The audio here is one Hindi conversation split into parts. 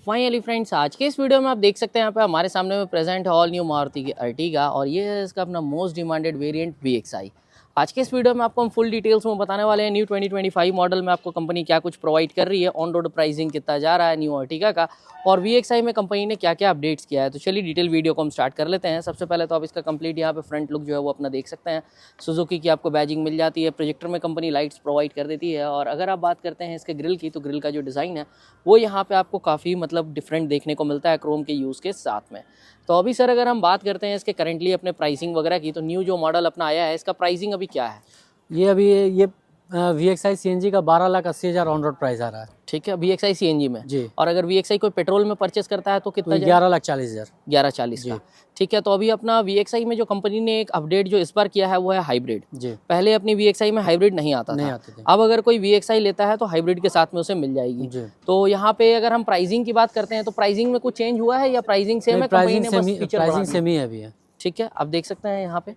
फाइनली फ्रेंड्स, आज के इस वीडियो में आप देख सकते हैं यहाँ पे हमारे सामने में प्रेजेंट है ऑल न्यू मारुति की अर्टिगा और ये है इसका अपना मोस्ट डिमांडेड वेरिएंट VXI। आज के इस वीडियो में आपको हम फुल डिटेल्स में बताने वाले हैं न्यू 2025 मॉडल में आपको कंपनी क्या कुछ प्रोवाइड कर रही है, ऑन रोड प्राइसिंग कितना जा रहा है न्यू अर्टिगा का और VXI में कंपनी ने क्या क्या अपडेट्स किया है। तो चलिए डिटेल वीडियो को हम स्टार्ट कर लेते हैं। सबसे पहले तो आप इसका कंप्लीट यहाँ पे फ्रंट लुक जो है वो अपना देख सकते हैं। सुजुकी की आपको बैजिंग मिल जाती है, प्रोजेक्टर में कंपनी लाइट्स प्रोवाइड कर देती है और अगर आप बात करते हैं इसके ग्रिल की तो ग्रिल का जो डिज़ाइन है वो यहाँ पे आपको काफ़ी डिफरेंट देखने को मिलता है क्रोम के यूज़ के साथ में। तो अभी सर अगर हम बात करते हैं इसके करेंटली अपने प्राइसिंग वगैरह की, तो न्यू जो मॉडल अपना आया है इसका प्राइसिंग अभी क्या है? ये VXI CNG का 12,80,000 ऑन रोड प्राइस आ रहा है। ठीक है, VXI CNG में जी। और अगर VXI कोई पेट्रोल में परचेस करता है तो कितना? 11,40,000। 11,40 का। ठीक है, तो अभी अपना VXI में जो कंपनी ने एक अपडेट जो इस बार किया है वो है हाइब्रिड। जी। पहले अपनी VXI में हाइब्रिड नहीं आता था। आते थे। अब अगर कोई VXI लेता है तो हाइब्रिड के साथ में उसे मिल जाएगी। जी। तो यहाँ पे अगर हम प्राइसिंग की बात करते हैं तो प्राइसिंग में कुछ चेंज हुआ है या प्राइसिंग सेम है? प्राइसिंग सेम ही है अभी। ठीक है, आप देख सकते हैं यहाँ पे।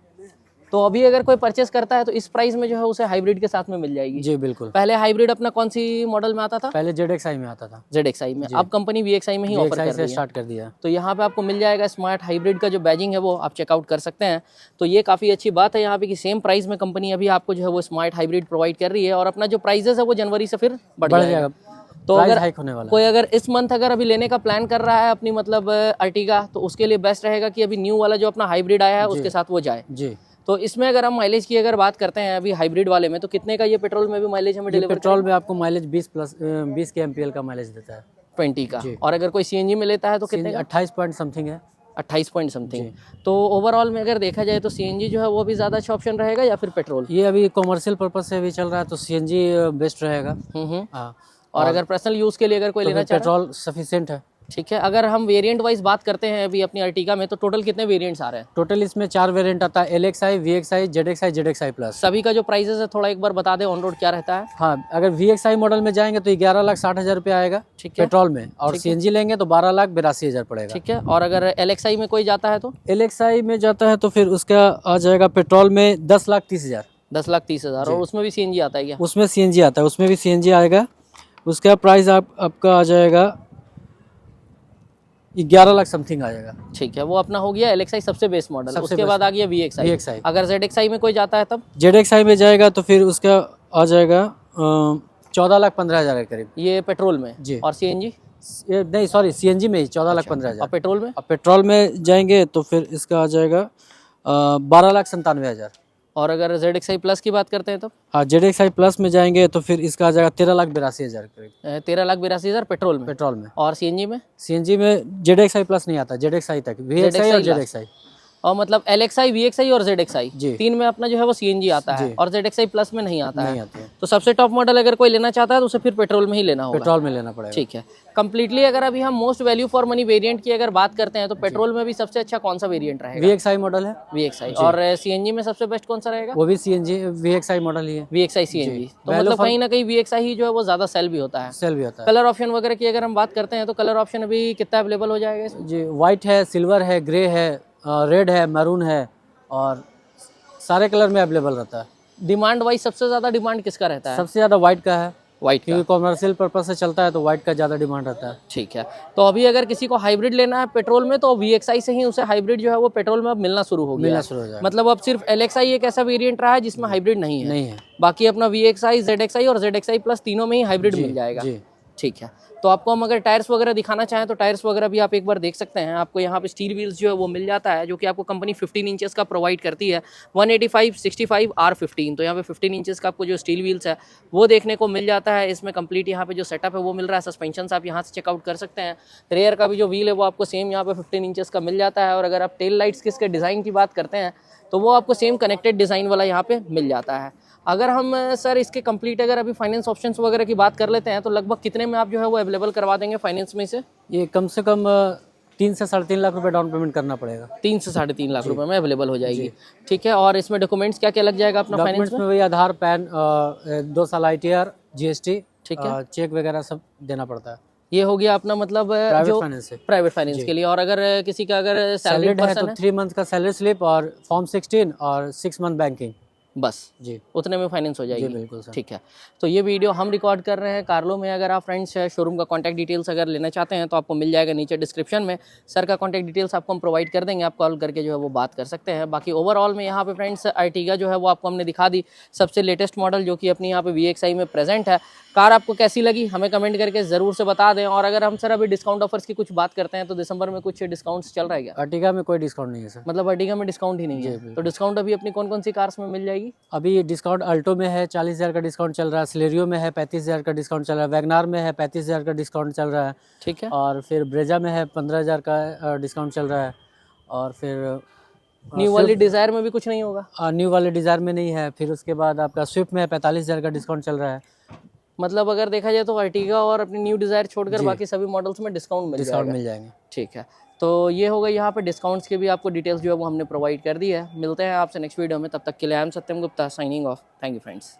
तो अभी अगर कोई परचेस करता है तो इस प्राइस में जो है उसे हाइब्रिड के साथ में मिल जाएगी। जी बिल्कुल। पहले हाइब्रिड अपना कौन सी मॉडल में आता था? पहले ZXI में आता था। ZXI में, अब कंपनी VXI में ही ऑफर कर रही है। स्टार्ट कर दिया। तो यहाँ पे आपको मिल जाएगा स्मार्ट हाइब्रिड का जो बैजिंग है वो आप चेकआउट कर सकते हैं। तो ये काफ़ी अच्छी बात है यहाँ पे कि सेम प्राइस में कंपनी अभी आपको जो है वो स्मार्ट हाइब्रिड प्रोवाइड कर रही है और अपना जो प्राइजेस है वो जनवरी से फिर बढ़ जाएगा। तो अगर कोई इस मंथ अगर अभी लेने का प्लान कर रहा है अपनी अर्टिगा, तो उसके लिए बेस्ट रहेगा कि अभी न्यू वाला जो अपना हाइब्रिड आया है उसके साथ वो जाए। जी। तो इसमें अगर हम माइलेज की अगर बात करते हैं अभी हाइब्रिड वाले में, तो कितने का ये पेट्रोल में भी माइलेज हमें डिलीवर? पेट्रोल में आपको माइलेज 20 के MPL का माइलेज देता है, 20 का। और अगर कोई CNG में लेता है तो कितने का? 28 पॉइंट समथिंग है। 28 पॉइंट समथिंग। तो ओवरऑल में अगर देखा जाए तो CNG जो है वो भी ज़्यादा अच्छा ऑप्शन रहेगा या फिर पेट्रोल? ये अभी कॉमर्शियल पर्पज से भी चल रहा है तो CNG बेस्ट रहेगा। हाँ। और अगर पर्सनल यूज़ के लिए अगर कोई लेना चाहे, पेट्रोल सफिशिएंट है। ठीक है। अगर हम वेरिएंट वाइज बात करते हैं अभी अपनी अर्टिगा में, तो टोटल कितने वेरिएंट्स आ रहे हैं? टोटल इसमें 4 वेरिएंट आता है, LXI, VXI, ZXI, ZXI plus. सभी का जो प्राइसेस है थोड़ा एक बार बता दें ऑन रोड क्या रहता है? हाँ, अगर VXI मॉडल में जाएंगे तो 11,60,000 रुपये आएगा। ठीक है, पेट्रोल में। और CNG लेंगे तो 12,82,000 पड़ेगा। ठीक है। और अगर LXI में कोई जाता है तो? LXI में जाता है तो फिर उसका आ जाएगा पेट्रोल में 10,30,000। 10,30,000। और उसमें भी CNG आता है क्या? उसमें CNG आता है, उसमें भी CNG आएगा। उसका प्राइस आपका आ जाएगा 11 लाख समथिंग आ जाएगा। ठीक है, वो अपना हो गया LXI सबसे बेस्ट मॉडल। उसके बाद आ गया VXI। अगर ZXI में कोई जाता है तब? ZXI में जाएगा तो फिर उसका आ जाएगा 14,15,000 के करीब। ये पेट्रोल में जी। और CNG? नहीं सॉरी, CNG में ही 14,15,000। और पेट्रोल में? अब पेट्रोल में जाएंगे तो फिर इसका आ जाएगा 12,97,000। और अगर ZXI प्लस की बात करते हैं तो? हाँ, ZXI प्लस में जाएंगे तो फिर इसका आ जाएगा 13,82,000 करीब। 13,82,000 पेट्रोल में। और CNG में? CNG में ZXI प्लस नहीं आता, ZXI तक, VXI और ZXI। और LXI, VXI और ZXI तीन में अपना जो है वो CNG आता है और ZXI प्लस में नहीं आता है। तो सबसे टॉप मॉडल अगर कोई लेना चाहता है तो उसे फिर पेट्रोल में ही लेना होगा। पेट्रोल में लेना पड़ेगा। ठीक है। कंप्लीटली अगर अभी हम most value for money variant की अगर बात करते हैं तो पेट्रोल में भी सबसे अच्छा कौन सा वेरिएंट रहेगा? VXI मॉडल है। VXI। और CNG में सबसे बेस्ट कौन सा रहेगा? वो भी CNG VXI मॉडल ही है। VXI CNG। तो कहीं ना कहीं VXI ही जो है वो ज्यादा सेल भी होता है। कलर ऑप्शन वगैरह की अगर हम बात करते हैं तो कलर ऑप्शन अभी कितना अवेलेबल हो जाएगा जी? व्हाइट है, सिल्वर है, ग्रे है, रेड है, मैरून है और सारे कलर में अवेलेबल रहता है। डिमांड वाइज सबसे ज्यादा डिमांड किसका रहता है? सबसे ज्यादा व्हाइट का है। व्हाइट क्योंकि कॉमर्शियल पर्पज से चलता है तो व्हाइट का ज्यादा डिमांड रहता है। ठीक है। तो अभी अगर किसी को हाइब्रिड लेना है पेट्रोल में तो VXI से ही उसे हाइब्रिड जो है वो पेट्रोल में अब मिलना शुरू हो गया। अब सिर्फ LXI एक ऐसा वेरिएंट रहा है जिसमें हाइब्रिड नहीं है। बाकी अपना VXI, ZXI और ZXI प्लस तीनों में ही हाइब्रिड मिल जाएगा। ठीक है। तो आपको हम अगर टायर्स वगैरह दिखाना चाहें तो टायर्स वगैरह भी आप एक बार देख सकते हैं। आपको यहाँ पे स्टील व्हील्स जो है वो मिल जाता है जो कि आपको कंपनी 15 इंचेस का प्रोवाइड करती है। 185, 65, R15। तो यहाँ पे 15 इंचेस का आपको जो स्टील व्हील्स है वो देखने को मिल जाता है। इसमें कंप्लीट यहाँ पे जो सेटअप है वो मिल रहा है। सस्पेंशन आप यहाँ से चेकआउट कर सकते हैं। रेयर का भी जो व्हील है वो आपको सेम यहाँ पे 15 इंचेस का मिल जाता है। और अगर आप टेल लाइट्स की इसके डिज़ाइन की बात करते हैं तो वो आपको सेम कनेक्टेड डिज़ाइन वाला यहाँ पे मिल जाता है। अगर हम सर इसके कंप्लीट अगर अभी फाइनेंस ऑप्शंस वगैरह की बात कर लेते हैं तो लगभग कितने में आप जो है वो अवेलेबल करवा देंगे फाइनेंस में से? ये कम से कम 3 से 3.5 लाख रुपए डाउन पेमेंट करना पड़ेगा। 3 से 3.5 लाख रुपए में अवेलेबल हो जाएगी। ठीक है। और इसमें डॉक्यूमेंट्स क्या क्या लग जाएगा अपना फाइनेंस में? वही आधार, पैन, 2 साल ITR, GST, ठीक है, चेक वगैरह सब देना पड़ता है। ये हो गया अपना प्राइवेट फाइनेंस के लिए। और अगर किसी का अगर सैलरीड है तो 3 मंथ का सैलरी स्लिप और फॉर्म 16 और 6 मंथ बैंकिंग। बस जी उतने में फाइनेंस हो जी जाएगी। बिल्कुल सर। ठीक है, तो ये वीडियो हम रिकॉर्ड कर रहे हैं कारलो में। अगर आप फ्रेंड्स शोरूम का कॉन्टैक्ट डिटेल्स अगर लेना चाहते हैं तो आपको मिल जाएगा नीचे डिस्क्रिप्शन में। सर का कॉन्टैक्ट डिटेल्स आपको हम प्रोवाइड कर देंगे, आप कॉल करके जो है वो बात कर सकते हैं। बाकी ओवरऑल में यहाँ पे फ्रेंड्स अर्टिगा जो है वो आपको हमने दिखा दी, सबसे लेटेस्ट मॉडल जो कि अपनी यहाँ पे VXI में प्रेजेंट है। कार आपको कैसी लगी हमें कमेंट करके ज़रूर से बता दें। और अगर हम सर अभी डिस्काउंट ऑफर्स की कुछ बात करते हैं तो दिसंबर में कुछ डिस्काउंट्स चल रहा है क्या? अर्टिगा में कोई डिस्काउंट नहीं है सर। मतलब अर्टिगा में डिस्काउंट ही नहीं जी है, तो बिल्कुल। डिस्काउंट अभी अपनी कौन कौन सी कार्स में मिल जाएगी? अभी डिस्काउंट अल्टो में है 40,000 का डिस्काउंट चल रहा है, सिलेरियो में है 35,000 का डिस्काउंट चल रहा है, वैगनार में है 35,000 का डिस्काउंट चल रहा है, ठीक है, और फिर ब्रेजा में है 15,000 का डिस्काउंट चल रहा है, और फिर न्यू वाली डिज़ायर में भी कुछ नहीं होगा? न्यू वाले डिज़ायर में नहीं है। फिर उसके बाद आपका स्विफ्ट में 45,000 का डिस्काउंट चल रहा है। मतलब अगर देखा जाए तो अर्टिगा और अपनी न्यू डिज़ायर छोड़कर बाकी सभी मॉडल्स में डिस्काउंट मिल डिस्काउंट जाएगा। मिल जाएंगे। ठीक है, तो ये हो गई यहाँ पे डिस्काउंट्स के भी आपको डिटेल्स जो है वो हमने प्रोवाइड कर दी है। मिलते हैं आपसे नेक्स्ट वीडियो में, तब तक के लिए I am Satyam Gupta signing off. Thank you friends.